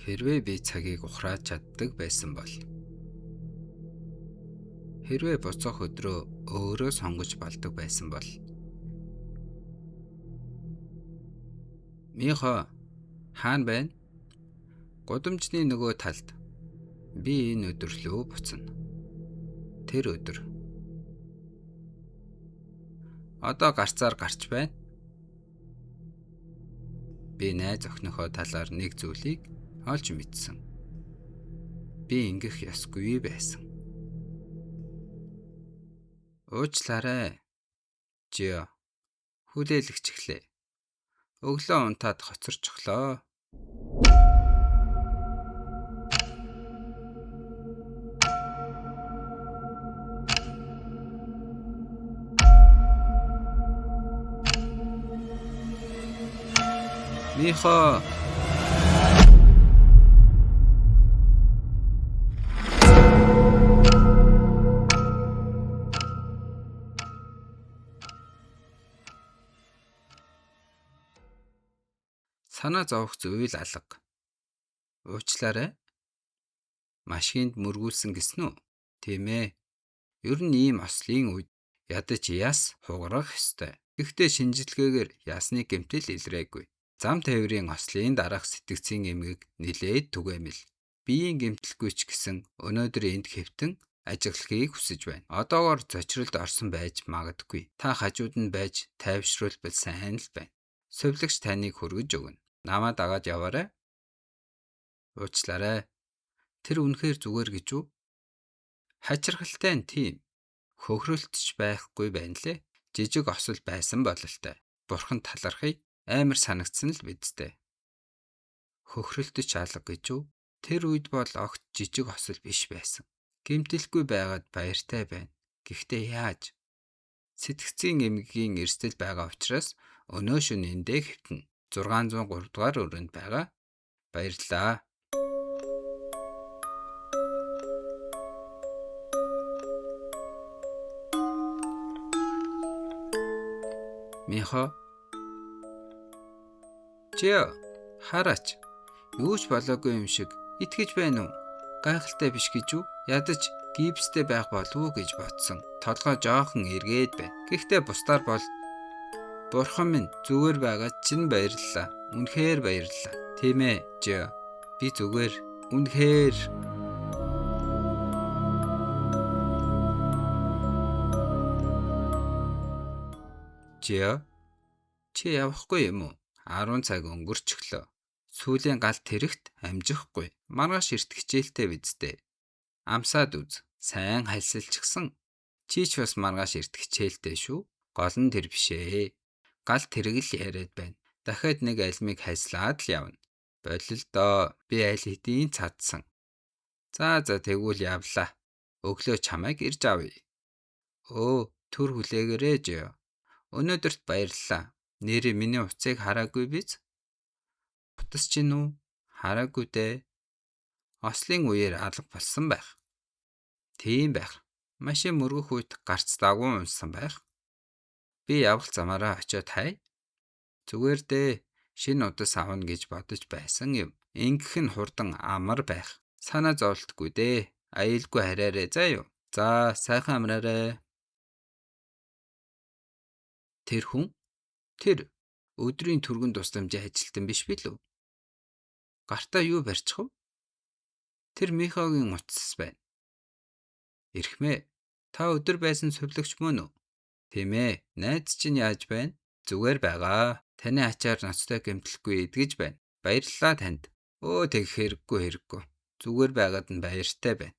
Хэрвээ би цагийг ухрааж чаддаг байсан бол хэрвээ буцах өдрөө өөрөө сонгож болдог байсан бол Михо хаана байна? Гудамжны нөгөө талд би энэ өдөрлөө буцна. Тэр өдөр одоо гарцаар гарч байна. Би найз охиныхоо талаар нэг зүйлийг олж мэдсэн. Би ингэх ёсгүй байсан. Уучлаарай. Жио. Хүлээлгэж эхлэе. Өглөө унтаад хоцорчихлоо. Михо. Санаа зовох зүйл алга. Уучлаарай. Машинд мөргүүлсэн гэсэн үү? Тийм ээ. Ер нь ийм ослын үед ядаж яс хугарах ёстой. Гэхдээ шинжилгээгээр ясны гэмтэл илрээгүй. Зам тээврийн ослын дараах сэтгцийн эмгэг нилээд түгээмэл. Биеийн гэмтэлгүй ч гэсэн өнөөдөр энд хэвтэн ажиглахыг хүсэж байна. Одоогоор зочролд орсон байж магадгүй. Та хажууд нь байж тайвшруулбал сайн л байна. Сувилагч таныг хүргэж өгнө. Намаа дагаад яваарай. Уучлаарай. Тэр үнэхээр зүгээр гэж үү? Хачирхалтай нь тийм. Хөхрөлтч байхгүй байна лээ. Жижиг осол байсан бололтой. Бурхан талархыг амар санагдсан л бидтэй. Хөхрөлтч алга гэж үү? Тэр үед бол огт жижиг осол биш байсан. Гэмтэлгүй байгаад баяртай байна. Гэхдээ яаж? Сэтгцийн эмгэгийн эрсдэл байгаа учраас өнөө шөнө эндээ хэвтэнэ. 603 дугаар өрөөнд байгаа. Баярлалаа. Михо. Жио, хараач. Юу ч болоогүй юм шиг итгэж байна уу? Гайхалтай биш гэж үү? Ядаж гипстэй байх болов уу гэж бодсон. Толгой жоохон эргээд байна. Гэхдээ бусдаар бол Бурхан минь зүгээр байгаа чинь баярлалаа. Үнэхээр баярлалаа. Тийм ээ, Жио. Би зүгээр. Үнэхээр. Жио. Чи явахгүй юм уу? 10 цаг өнгөрчихлөө. Сүүлийн гал тэрэгт амжихгүй. Маргааш эрт хичээлтэй бидтэй. Амсаад үз. Сайн хальсалчихсан. Чи ч бас маргааш эрт хичээлтэй шүү. Гол нь тэр бишээ. Гал тэрэгл яриад байна. Дахиад нэг альмыг хайслаад л явна. Болил доо. Би аль хэдийн цадсан. За тэгвэл явлаа. Өглөө чамайг ирж авъя. Төр хүлээгээрэй Жио. Өнөөдөрт баярлалаа. Нэрээ миний уцыг хараагүй биз? Утас чинь үү? Хараагүй дээ. Ослын үеэр алга болсон байх. Тийм байх. Машин мөргөх үед гарц дагуу унсан байх. Би явах замаараа очиод хай. Зүгээр дээ. Шинэ удас авна гэж бодож байсан юм. Ингэх нь хурдан амар байх. Санаа зовлтгүй дээ. Аюулгүй хараарай заа юу. За, сайхан амраарай. Тэр хүн? Тэр өдрийн түргэн тусламжийн ажилтан биш билүү? Гартаа юу барьчих вэ? Тэр Михогийн утас байна. Ирхмээ. Та өдөр байсан сувилагч мөн үү? Тийм ээ. Найз чинь яаж байна? Зүгээр байгаа. Таны ачаар ноцтой гэмтэлгүй идгэж байна. Баярлалаа танд. Тэг хэрэггүй. Зүгээр байгаад нь баяртай байна.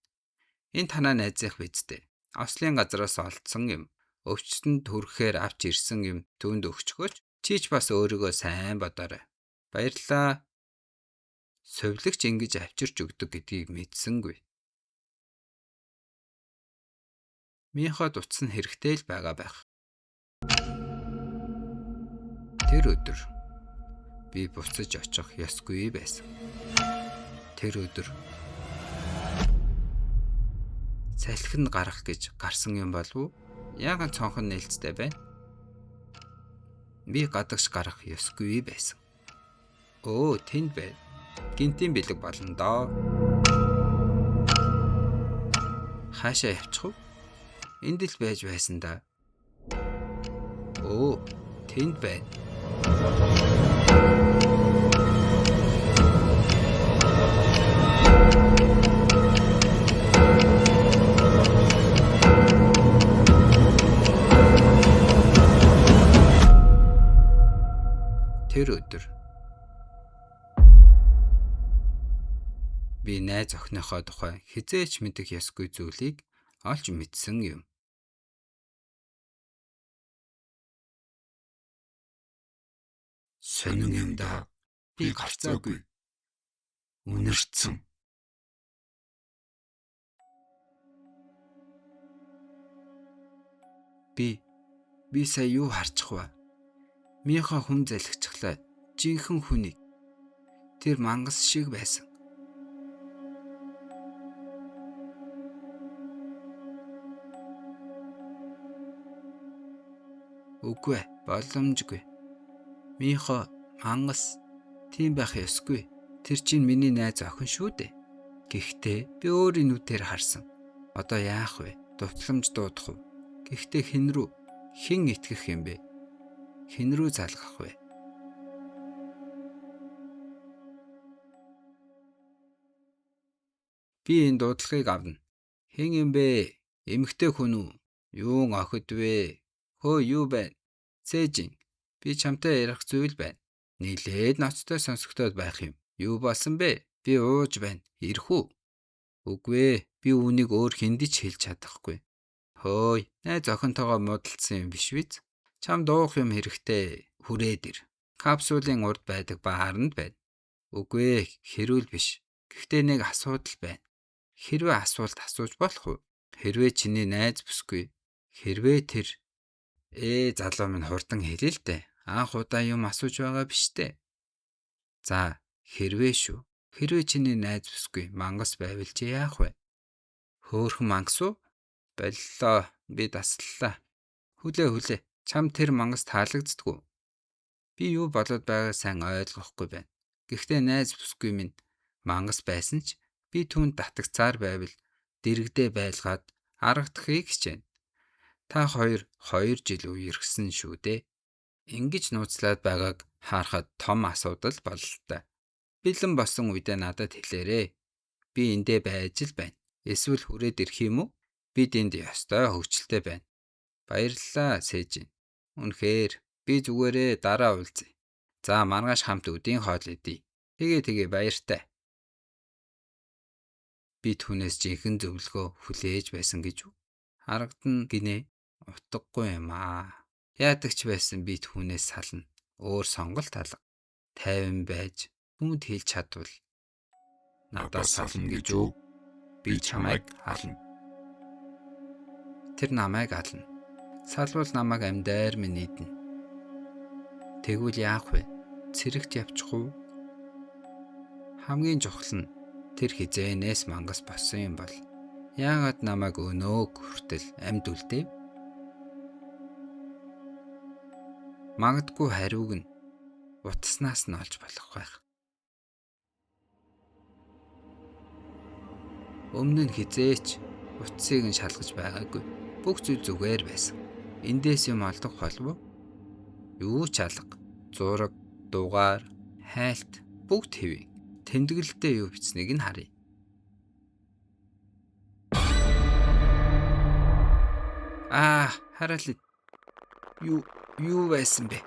Энэ танаа найзынх бидтэй. Ослын газраас олдсон юм. Өвчтөнд төрөхээр авч ирсэн юм түүнд өгчгөөч. Чи ч бас өөрийгөө сайн бодоорой. Баярлалаа. Сувилагч ингэж авчирч өгдөг гэдгийг мэдсэнгүй. Миход утсан хэрэгтэй л байгаа байх. Тэр өдөр би буцаж очих ёсгүй байсан. Тэр өдөр салхинд гарах гэж гарсан юм болов уу? Яагаад цонхон нээлттэй байна? Би гадагш гарах ёсгүй байсан. Тэнд байна. гинтийн бэлэг болно доо. Хаашаа явчих вэ? Энд л байж байсан да. Оо, тэнд байна. Тэр өдөр би найз охиныхоо тухай хизээч мэдэх ёсгүй зүйлийг олж мэдсэн юм. Сонин юмдаа би гарцаагүй. Үнэрцэн. Би сая юу харчих вэ? Мийнхаа хүн залхичлаа. Жинхэнэ хүнийг. Тэр мангас шиг байсан. Үгүй, боломжгүй. Мийнхаа мангас тийм байх ёсгүй. Тэр чинь миний найз охин шүү дээ. Гэхдээ би өөрийн нүдээр харсан. Одоо яах вэ? Дутламж дуудах уу? Гэхдээ хэн итгэх юм бэ? Хэн рүү залгах вэ? Би энэ дуудлагыг авна. Хэн юм бэ? Эмэгтэй хүн үү? Юун охид вэ? Хөө юу байна? Цээжин. Би чамтай ярих зүйл байна. Нийлээд ноцтой сонсогдоод байх юм. Юу болсон бэ? Би ууж байна. Ирэх үү? Үгүй ээ. Би үүнийг өөр хэнд ч хэлж чадахгүй. Хөөе, найз охинтойгоо муудалцсан юм биш биз? Чам дуух юм хэрэгтэй. Хүрээд ир. Капсулын урд байдаг ба харанд байна. Үгүй ээ, хэрүүл биш. Гэхдээ нэг асуудал байна. Хэрвээ асуулт асууж болох уу? Хэрвээ чиний найз бүсгүй. Хэрвээ тэр залуу минь хурдан хэлээ л дээ. Анх удаа юм асууж байгаа биш дээ. За, хэрвээ шүү. Хэрвээ чиний найз бүсгүй мангас байвал чи яах вэ? Хөөхөн мангас уу? Боллоо. Би таслалаа. Хүлээ. Чам тэр мангас таалагддаггүй. Би юу болоод байгааг сайн ойлгохгүй байна. Гэхдээ найз бүсгүй минь мангас байсан ч би түүнд татагцаар байвал дэрэгдээ байлгаад аргадахыг хичээнэ. Та хоёр жил үерхсэн шүү дээ. Ингэж нууцлаад байгааг харахад том асуудал бололтой. Бэлэн болсон үедээ надад хэлээрээ. Би эндээ байж л байна. Эсвэл хүрээд ирэх юм уу? Бид энд ёстой хөвгчлөлтэй байна. Баярлалаа, Сэжин. Үнэхээр би зүгээрээ дараа уулзъя. За, маргааш хамт өдийн хоол идье. Тэгээ баяртай. Би түүнээс жинхэнэ зөвлөгөө хүлээж байсан гэж харагдана гинэ. Утгагүй юм аа. Яадаг ч байсан би түүнээс сална. Өөр сонголт алга. Тайван байж түүнд хэлж чадвал надаас сална гэж үү? Би чамайг ална. Тэр намайг ална. Салвал намайг амьдаар минь идэнэ. Тэгвэл яах вэ? Цэрэгт явчих уу? Хамгийн чухал нь тэр хизээнээс мангас болсон юм бол яагаад намайг өнөөг хүртэл амьд үлдээв? Магадгүй хариуг нь утаснаас нь олж болох байх. Өмнө нь хизээч утсыг нь шалгаж байгаагүй. Бүх зүйл зүгээр байсан. Эндээс юм олдох болов уу? Юу ч алга. Зураг, дугаар, хайлт бүгд хэвээ. Тэмдэглэлдээ юу бичснийг нь харъя. Хараалт. Юу байсан бэ?